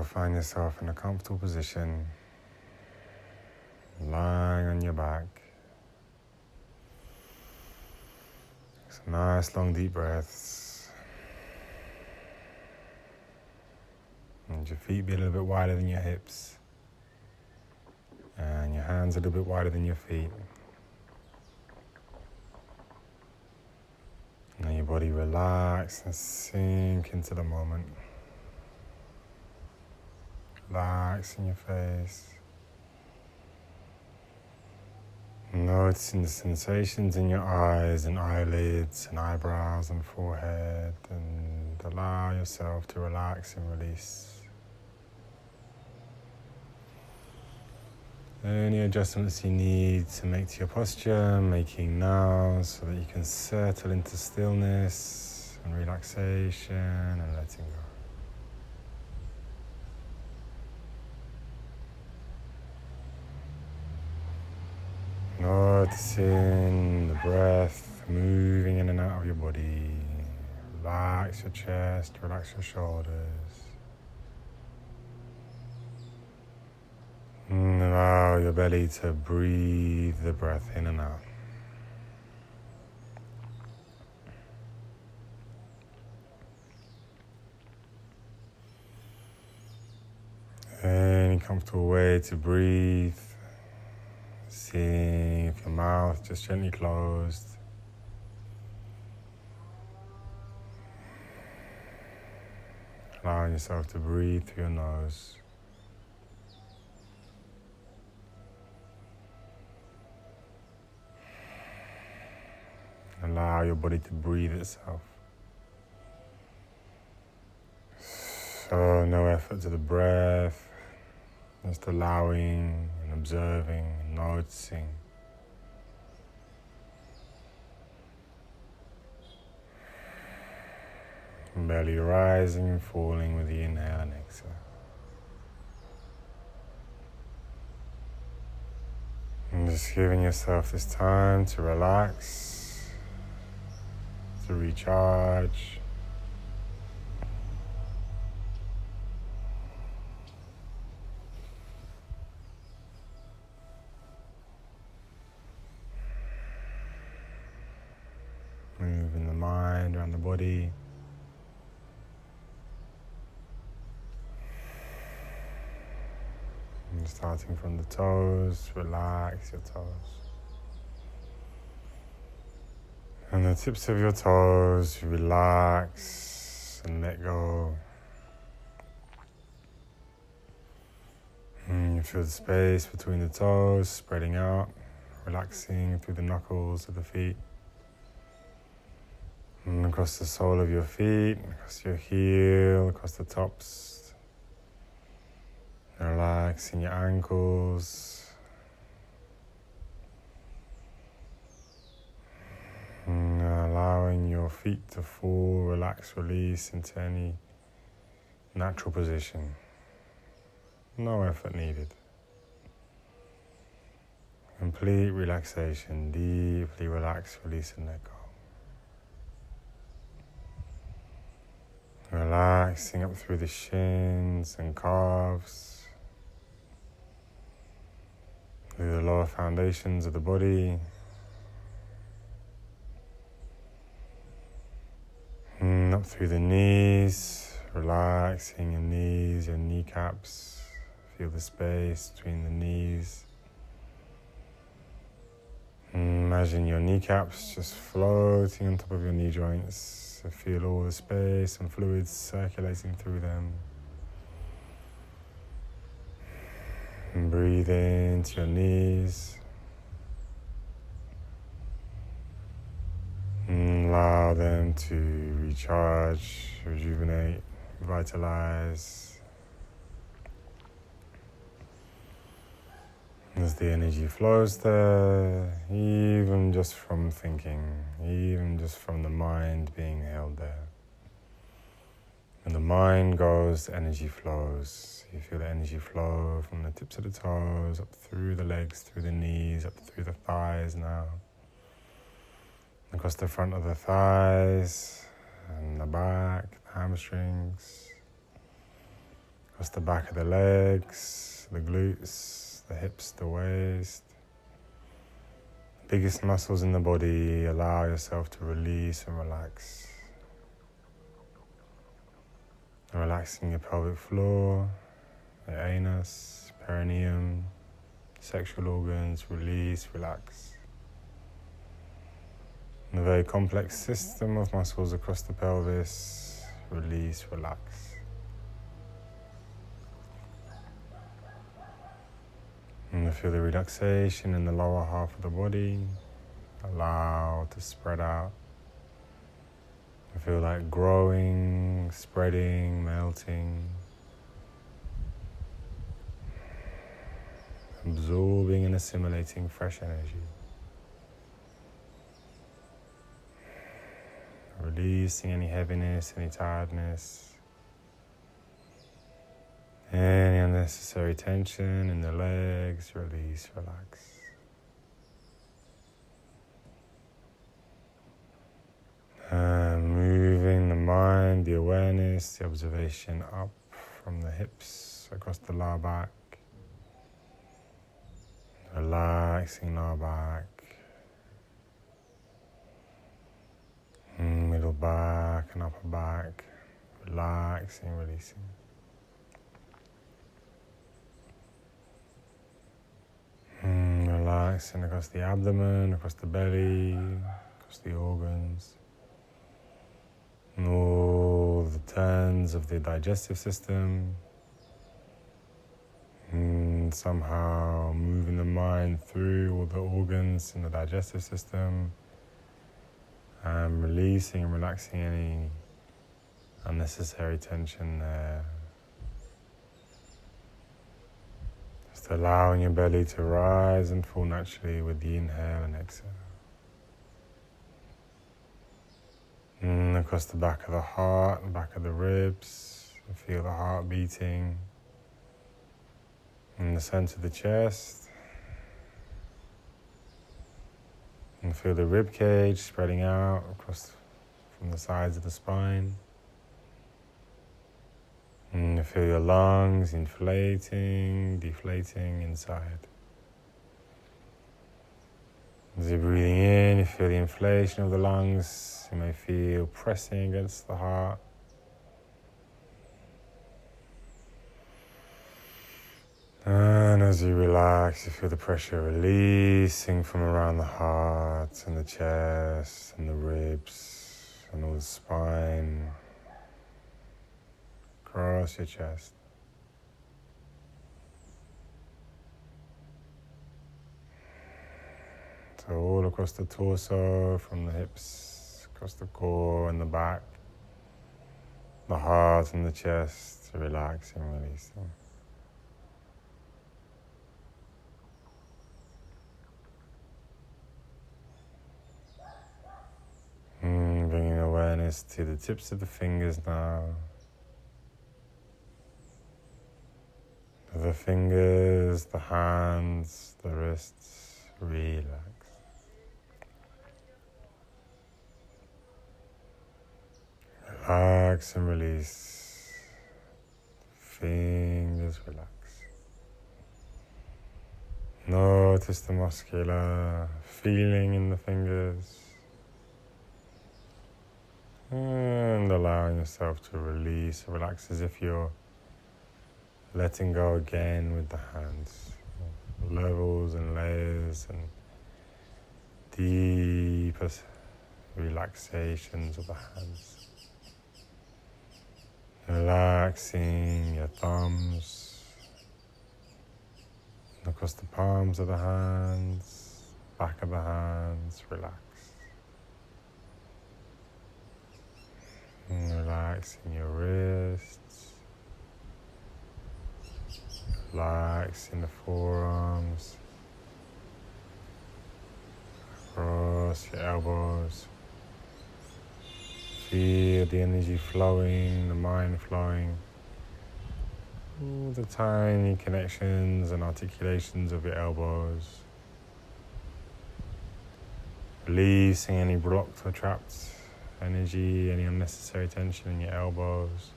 find yourself in a comfortable position, lying on your back. Some nice long deep breaths. And your feet be a little bit wider than your hips. And your hands a little bit wider than your feet. And then your body relax and sink into the moment. Relax in your face. Noticing the sensations in your eyes and eyelids and eyebrows and forehead, and allow yourself to relax and release. Any adjustments you need to make to your posture, making now so that you can settle into stillness and relaxation and letting go. Noticing the breath moving in and out of your body. Relax your chest, relax your shoulders. And allow your belly to breathe the breath in and out. Any comfortable way to breathe. Seeing if your mouth just gently closed. Allowing yourself to breathe through your nose. Allow your body to breathe itself. So no effort to the breath. Just allowing and observing and noticing. Belly rising and falling with the inhale and exhale. And just giving yourself this time to relax, to recharge. Moving the mind around the body. And starting from the toes, relax your toes. And the tips of your toes, relax and let go. And you feel the space between the toes spreading out, relaxing through the knuckles of the feet. And across the sole of your feet, across your heel, across the tops. Relaxing your ankles. And allowing your feet to fall, relax, release into any natural position. No effort needed. Complete relaxation, deeply relax, release and let go. Relaxing up through the shins and calves, through the lower foundations of the body, and up through the knees, relaxing your knees, your kneecaps, feel the space between the knees. Imagine your kneecaps just floating on top of your knee joints. So feel all the space and fluids circulating through them. And breathe into your knees. And allow them to recharge, rejuvenate, vitalize. As the energy flows there, even just from thinking, even just from the mind being held there. When the mind goes, the energy flows. You feel the energy flow from the tips of the toes, up through the legs, through the knees, up through the thighs now. Across the front of the thighs, and the back, the hamstrings. across the back of the legs, the glutes, the hips, the waist. The biggest muscles in the body, allow yourself to release and relax. And relaxing your pelvic floor, your anus, perineum, sexual organs, release, relax. And a very complex system of muscles across the pelvis, release, relax. And feel the relaxation in the lower half of the body. Allow to spread out. Feel like growing, spreading, melting. Absorbing and assimilating fresh energy. Releasing any heaviness, any tiredness. Any unnecessary tension in the legs, release, relax. Moving the mind, the awareness, the observation up from the hips, across the lower back. Relaxing lower back. Middle back and upper back. Relaxing, releasing. Relaxing across the abdomen, across the belly, across the organs, and all the turns of the digestive system. And somehow moving the mind through all the organs in the digestive system, and releasing and relaxing any unnecessary tension there. Just allowing your belly to rise and fall naturally with the inhale and exhale. And across the back of the heart and back of the ribs, feel the heart beating. In the center of the chest. And feel the rib cage spreading out across from the sides of the spine. And feel your lungs inflating, deflating inside. As you're breathing in, you feel the inflation of the lungs. You may feel pressing against the heart. And as you relax, you feel the pressure releasing from around the heart and the chest and the ribs and all the spine. Across your chest. So all across the torso, from the hips, across the core and the back, the heart and the chest, relaxing, releasing. Bringing awareness to the tips of the fingers now. The fingers, the hands, the wrists, relax. Relax and release. Fingers relax. Notice the muscular feeling in the fingers. And allowing yourself to release, relax as if you're letting go again with the hands. Levels and layers and deeper relaxations of the hands. Relaxing your thumbs across the palms of the hands, back of the hands, relax. Relaxing your wrists, relaxing the forearms, across your elbows. Feel the energy flowing, the mind flowing. All the tiny connections and articulations of your elbows. Releasing any blocked or trapped energy, any unnecessary tension in your elbows.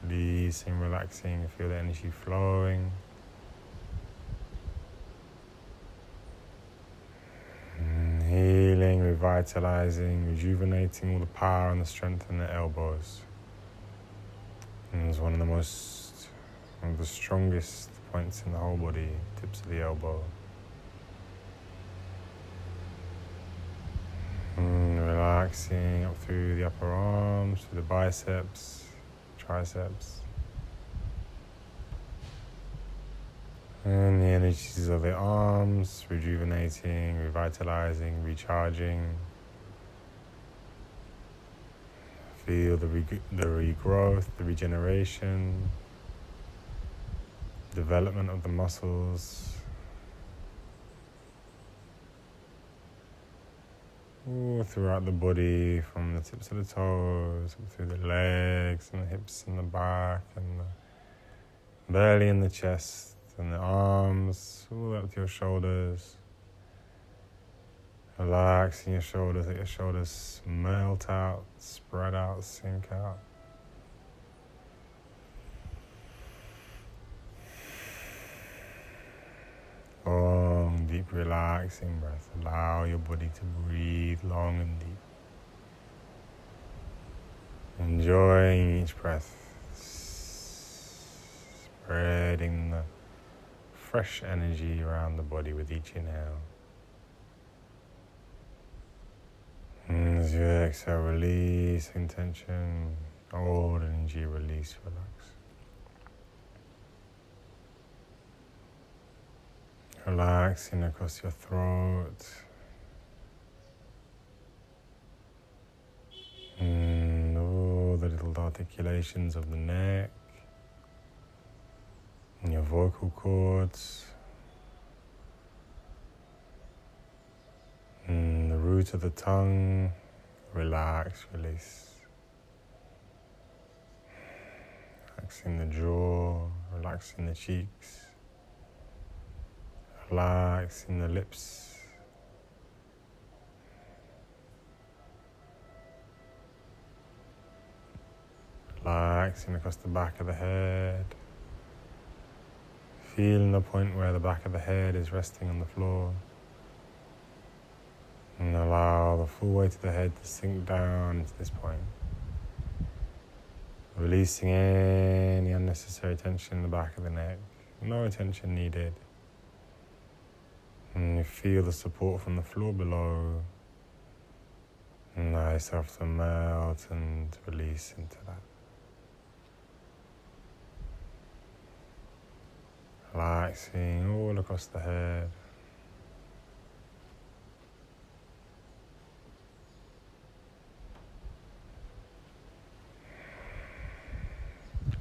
Releasing, relaxing, feel the energy flowing. Healing, revitalizing, rejuvenating all the power and the strength in the elbows. And it's one of the strongest points in the whole body, tips of the elbow. Relaxing up through the upper arms, through the biceps, triceps. And the energies of the arms, rejuvenating, revitalizing, recharging. Feel the regrowth, the regeneration, development of the muscles. All throughout the body, from the tips of the toes, up through the legs and the hips and the back and the belly and the chest and the arms, all up to your shoulders. Relaxing your shoulders, let your shoulders melt out, spread out, sink out. Long, deep, relaxing breath. Allow your body to breathe long and deep. Enjoying each breath. Spreading the fresh energy around the body with each inhale. And as you exhale, releasing tension, old energy, release, relax. Relaxing across your throat. And all the little articulations of the neck. And your vocal cords. And the root of the tongue. Relax, release. Relaxing the jaw, relaxing the cheeks. Relaxing the lips. Relaxing across the back of the head. Feeling the point where the back of the head is resting on the floor. And allow the full weight of the head to sink down into this point. Releasing any unnecessary tension in the back of the neck. No tension needed. And you feel the support from the floor below. And allow yourself to melt and release into that. Relaxing all across the head.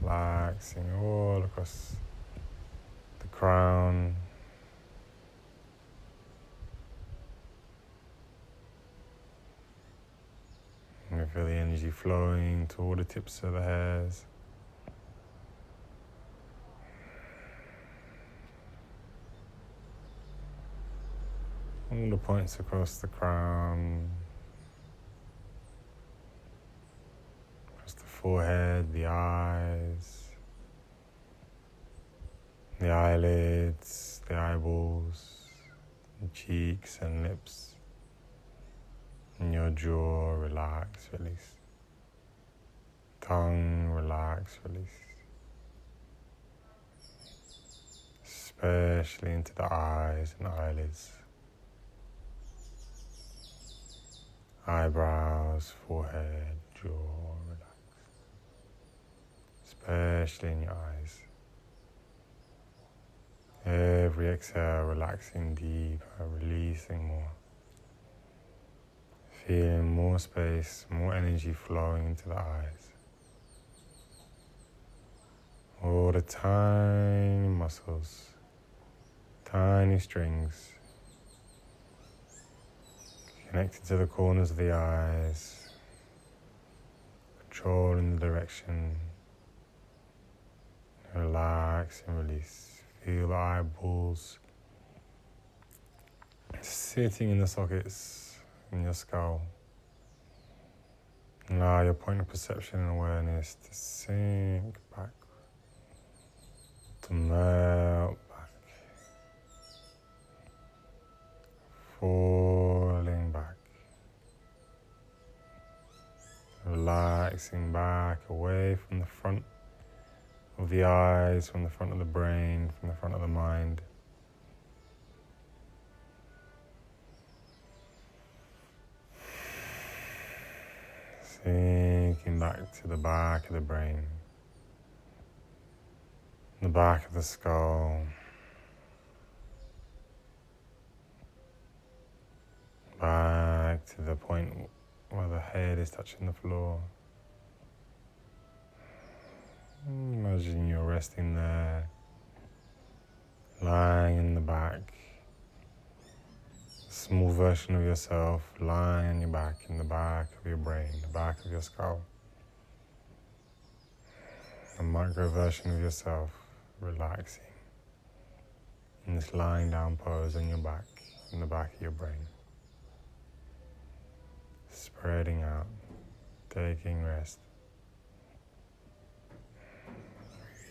Relaxing all across the crown. And you feel the energy flowing to all the tips of the hairs. All the points across the crown. Across the forehead, the eyes, the eyelids, the eyeballs, the cheeks and lips. And your jaw, relax, release. Tongue, relax, release. Especially into the eyes and eyelids. Eyebrows, forehead, jaw, relax. Especially in your eyes. Every exhale, relaxing deeper, releasing more. Feeling more space, more energy flowing into the eyes. All the tiny muscles, tiny strings connected to the corners of the eyes, controlling the direction. Relax and release. Feel the eyeballs sitting in the sockets in your skull. Allow your point of perception and awareness to sink back, to melt back, falling back, relaxing back away from the front of the eyes, from the front of the brain, from the front of the mind. Sinking back to the back of the brain, the back of the skull, back to the point where the head is touching the floor. Imagine you're resting there, lying in the back. A small version of yourself lying on your back, in the back of your brain, the back of your skull. A micro version of yourself relaxing in this lying down pose on your back, in the back of your brain. Spreading out, taking rest,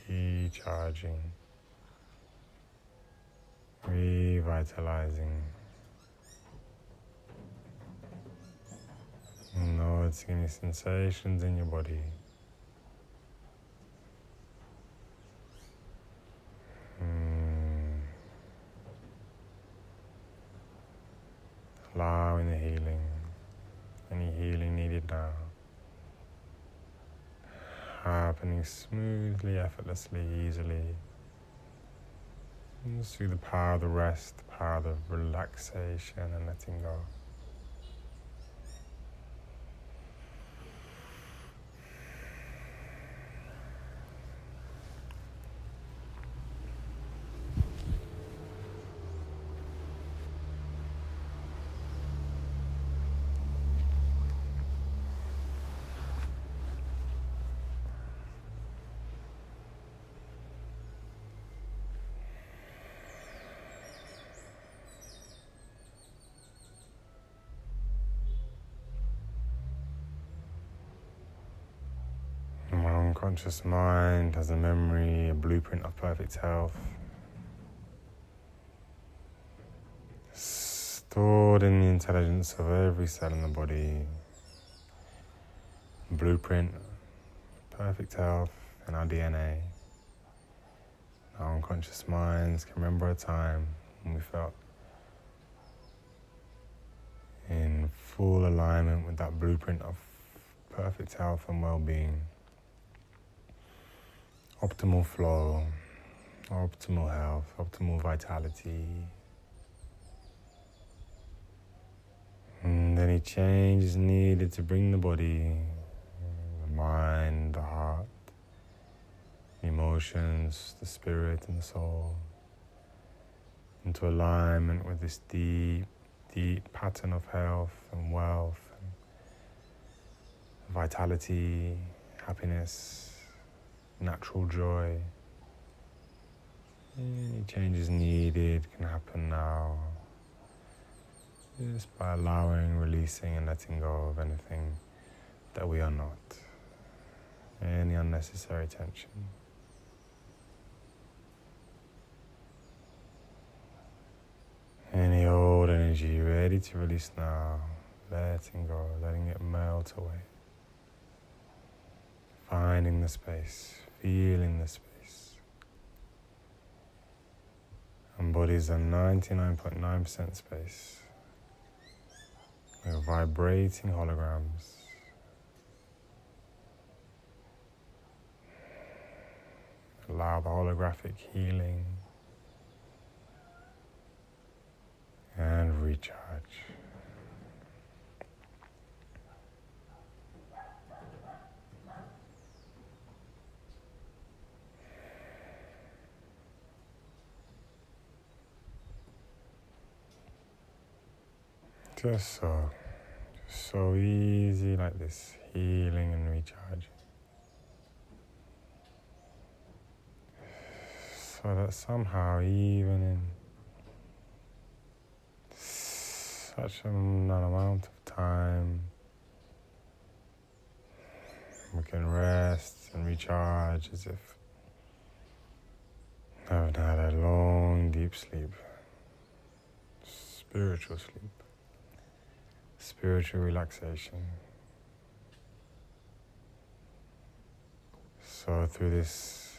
recharging, revitalizing, noticing any sensations in your body. Allowing the healing, any healing needed now, happening smoothly, effortlessly, easily. Just through the power of the rest, the power of the relaxation and letting go. My unconscious mind has a memory, a blueprint of perfect health, stored in the intelligence of every cell in the body. Blueprint, perfect health in our DNA. Our unconscious minds can remember a time when we felt in full alignment with that blueprint of perfect health and well-being. Optimal flow, optimal health, optimal vitality. And any change is needed to bring the body, the mind, the heart, the emotions, the spirit and the soul into alignment with this deep, deep pattern of health and wealth, and vitality, happiness, natural joy. Any changes needed can happen now, just by allowing, releasing and letting go of anything that we are not. Any unnecessary tension. Any old energy ready to release now, letting go, letting it melt away. Finding the space, feeling the space. And bodies are 99.9% space. We're vibrating holograms. Allow the holographic healing and recharge. Just so easy like this, healing and recharging. So that somehow, even in such an amount of time, can rest and recharge as if having had a long, deep sleep. Spiritual sleep. Spiritual relaxation. So through this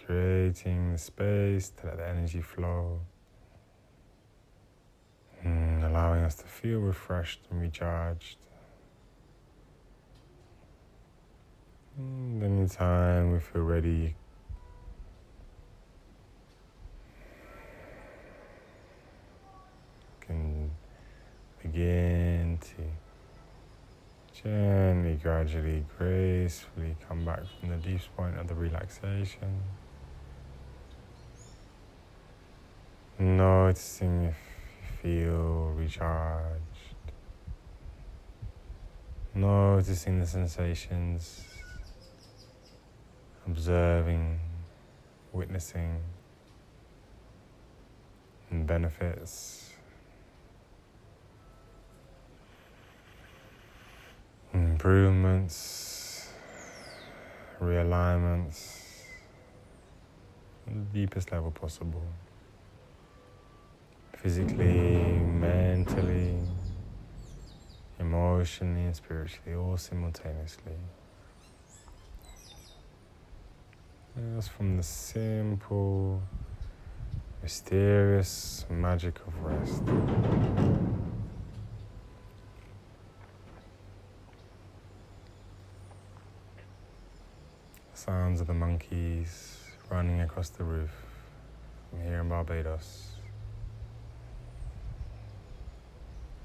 creating the space to let the energy flow, allowing us to feel refreshed and recharged. And anytime we feel ready, you can begin to gently, gradually, gracefully come back from the deepest point of the relaxation. Noticing if you feel recharged. Noticing the sensations. Observing, witnessing, and benefits. Improvements, realignments, at the deepest level possible. Physically, mentally, emotionally, and spiritually, all simultaneously. Just from the simple, mysterious magic of rest. Sounds of the monkeys running across the roof from here in Barbados.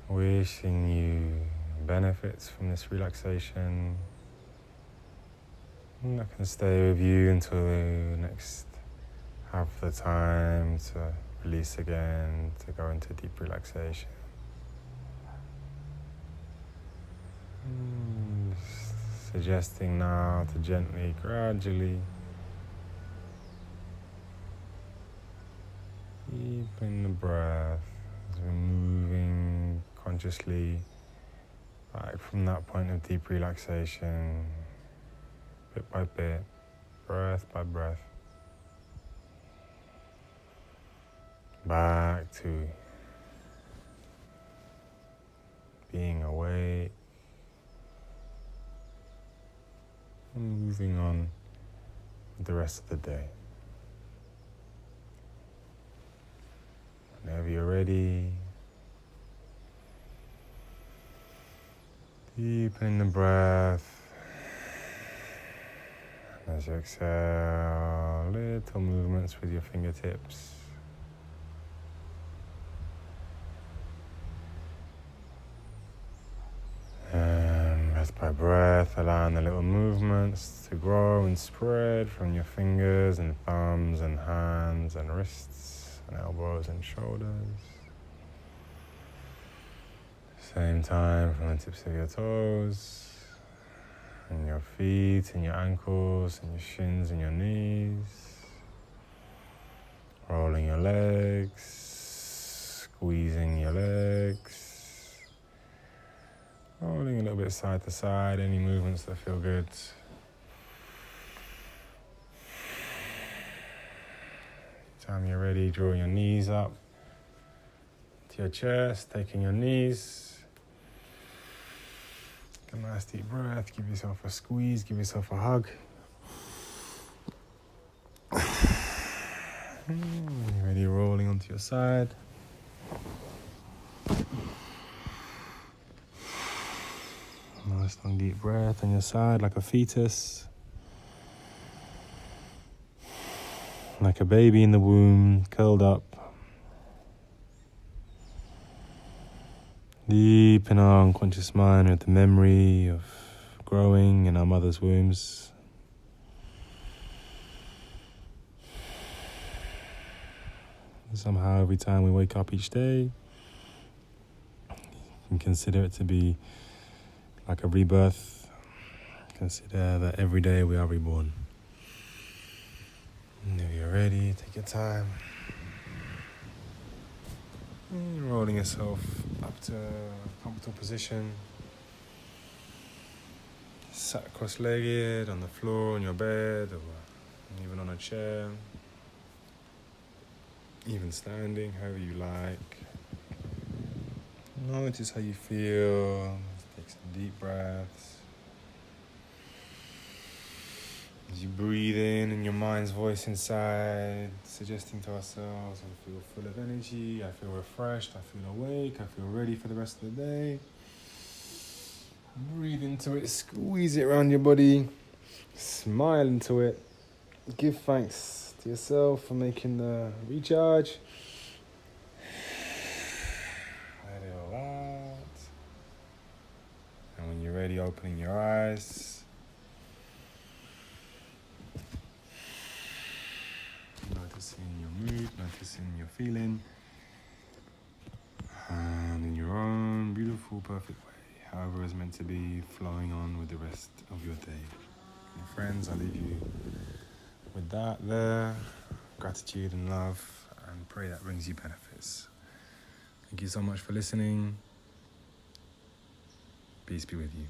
Wishing you benefits from this relaxation. And I can stay with you until the next half the time to release again, to go into deep relaxation. Suggesting now to gently, gradually deepen the breath as we're moving consciously back from that point of deep relaxation, bit by bit, breath by breath, back to being awake, and moving on with the rest of the day. Whenever you're ready, deepening the breath. As you exhale, little movements with your fingertips. And breath by breath, allowing the little movements to grow and spread from your fingers and thumbs and hands and wrists and elbows and shoulders. Same time from the tips of your toes, and your feet and your ankles and your shins and your knees. Rolling your legs, squeezing your legs. Rolling a little bit side to side, any movements that feel good. Time you're ready, draw your knees up to your chest, taking your knees. A nice deep breath, give yourself a squeeze, give yourself a hug. You're ready, rolling onto your side. Nice long deep breath on your side like a fetus. Like a baby in the womb, curled up. Deep in our unconscious mind with the memory of growing in our mother's wombs. Somehow every time we wake up each day, you can consider it to be like a rebirth. Consider that every day we are reborn. And if you're ready, take your time. And rolling yourself up to a comfortable position. Sat cross-legged on the floor on your bed, or even on a chair. Even standing, however you like. Notice how you feel. Take some deep breaths. As you breathe in and your mind's voice inside, suggesting to ourselves, I feel full of energy, I feel refreshed, I feel awake, I feel ready for the rest of the day. Breathe into it, squeeze it around your body, smile into it. Give thanks to yourself for making the recharge. Let it all out. And when you're ready, opening your eyes. Noticing your mood, noticing your feeling. And in your own beautiful, perfect way, however it's meant to be, flowing on with the rest of your day. My friends, I leave you with that there. Gratitude and love, and pray that brings you benefits. Thank you so much for listening. Peace be with you.